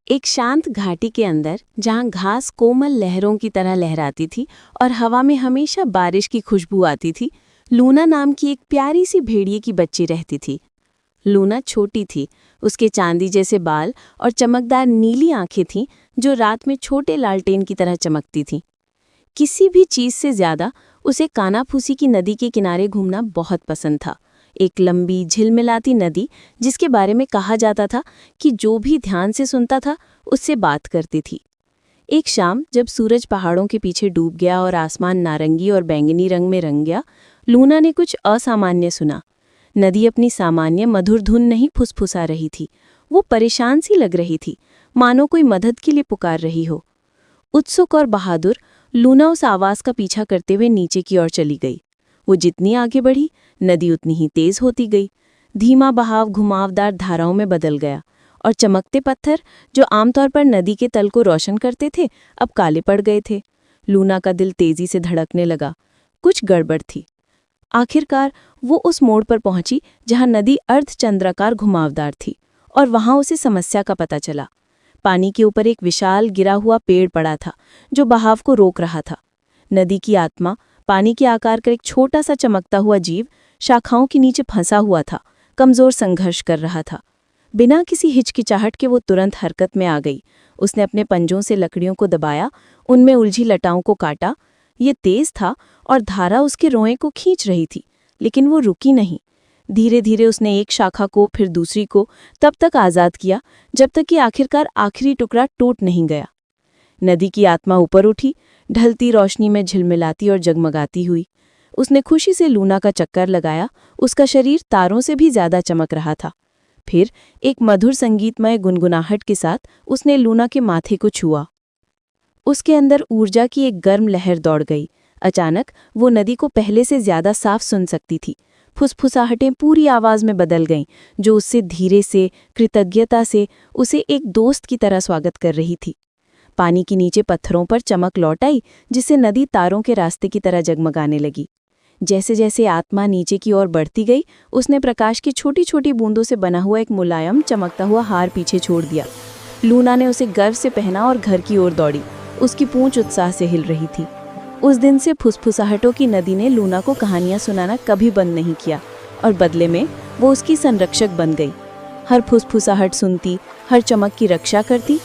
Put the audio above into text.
एक शांत घाटी के अंदर जहां घास कोमल लहरों की तरह लहराती थी और हवा में हमेशा बारिश की खुशबू आती थी, लूना नाम की एक प्यारी सी भेड़िए की बच्ची रहती थी। लूना छोटी थी, उसके चांदी जैसे बाल और चमकदार नीली आंखें थीं जो रात में छोटे लालटेन की तरह चमकती थीं। किसी भी चीज से ज्यादा उसे कानाफूसी की नदी के किनारे घूमना बहुत पसंद था। एक लंबी झिलमिलाती नदी जिसके बारे में कहा जाता था कि जो भी ध्यान से सुनता था उससे बात करती थी। एक शाम जब सूरज पहाड़ों के पीछे डूब गया और आसमान नारंगी और बैंगनी रंग में रंग गया, लूना ने कुछ असामान्य सुना। नदी अपनी सामान्य मधुर धुन नहीं फुसफुसा रही थी, वो परेशान सी लग रही थी, मानो कोई मदद के लिए पुकार रही हो। उत्सुक और बहादुर लूना उस आवाज का पीछा करते हुए नीचे की ओर चली गई। वो जितनी आगे बढ़ी, नदी उतनी ही तेज होती गई। धीमा बहाव घुमावदार धाराओं में बदल गया और चमकते पत्थर जो आमतौर पर नदी के तल को रोशन करते थे, अब काले पड़ गए थे। लूना का दिल तेजी से धड़कने लगा। कुछ गड़बड़ थी। आखिरकार वो उस मोड़ पर पहुंची जहां नदी अर्धचंद्राकार घुमावदार थी और वहां उसे समस्या का पता चला। पानी के ऊपर एक विशाल गिरा हुआ पेड़ पड़ा था जो बहाव को रोक रहा था। नदी की आत्मा, पानी के आकार का एक छोटा सा चमकता हुआ जीव, शाखाओं के नीचे फंसा हुआ था, कमजोर संघर्ष कर रहा था। बिना किसी हिचकिचाहट के वो तुरंत हरकत में आ गई। उसने अपने पंजों से लकड़ियों को दबाया, उनमें उलझी लटाओं को काटा। ये तेज था और धारा उसके रोए को खींच रही थी, लेकिन वो रुकी नहीं। धीरे धीरे उसने एक शाखा को फिर दूसरी को तब तक आजाद किया जब तक कि आखिरकार आखिरी टुकड़ा टूट नहीं गया। नदी की आत्मा ऊपर उठी, ढलती रोशनी में झिलमिलाती और जगमगाती हुई। उसने खुशी से लूना का चक्कर लगाया। उसका शरीर तारों से भी ज्यादा चमक रहा था। फिर एक मधुर संगीतमय गुनगुनाहट के साथ उसने लूना के माथे को छुआ। उसके अंदर ऊर्जा की एक गर्म लहर दौड़ गई। अचानक वो नदी को पहले से ज्यादा साफ सुन सकती थी। फुसफुसाहटें पूरी आवाज में बदल गईं, जो उससे धीरे से, कृतज्ञता से उसे एक दोस्त की तरह स्वागत कर रही थी। पानी के नीचे पत्थरों पर चमक लौट आई, जिससे नदी तारों के रास्ते की तरह जगमगाने लगी। जैसे जैसे आत्मा नीचे की ओर बढ़ती गई, उसने प्रकाश की छोटी छोटी बूंदों से बना हुआ एक मुलायम चमकता हुआ हार पीछे छोड़ दिया। लूना ने उसे गर्व से पहना और घर की ओर दौड़ी। उसकी पूंछ उत्साह से हिल रही थी। उस दिन से फुसफुसाहटों की नदी ने लूना को कहानियां सुनाना कभी बंद नहीं किया और बदले में वो उसकी संरक्षक बन गई। हर फुसफुसाहट सुनती, हर चमक की रक्षा करती